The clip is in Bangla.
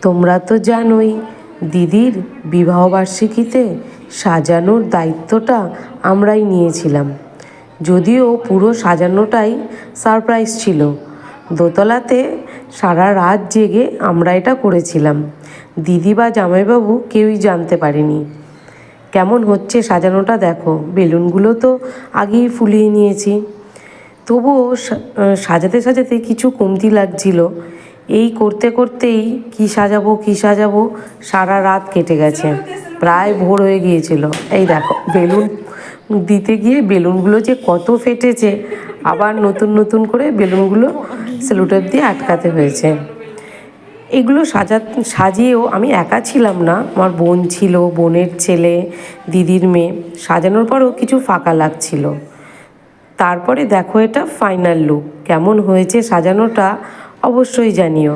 তোমরা তো জানোই দিদির বিবাহবার্ষিকীতে সাজানোর দায়িত্বটা আমরাই নিয়েছিলাম। যদিও পুরো সাজানোটাই সারপ্রাইজ ছিল। দোতলাতে সারা রাত জেগে আমরা এটা করেছিলাম। দিদি বা জামাইবাবু কেউই জানতে পারেনি। কেমন হচ্ছে সাজানোটা দেখো, বেলুনগুলো তো আগেই ফুলিয়ে নিয়েছি। তবুও সাজাতে সাজাতে কিছু কমতি লাগছিল। এই করতে করতেই কি সাজাবো সারা রাত কেটে গেছে, প্রায় ভোর হয়ে গিয়েছিল। এই দেখো বেলুন দিতে গিয়ে বেলুনগুলো যে কত ফেটেছে, আবার নতুন করে বেলুনগুলো সেলোটেপ দিয়ে আটকাতে হয়েছে। এগুলো সাজিয়েও আমি একা ছিলাম না, আমার বোন ছিল, বোনের ছেলে, দিদির মেয়ে। সাজানোর পরও কিছু ফাঁকা লাগছিল। তারপরে দেখো এটা ফাইনাল লুক। কেমন হয়েছে সাজানোটা অবশ্যই জানিও।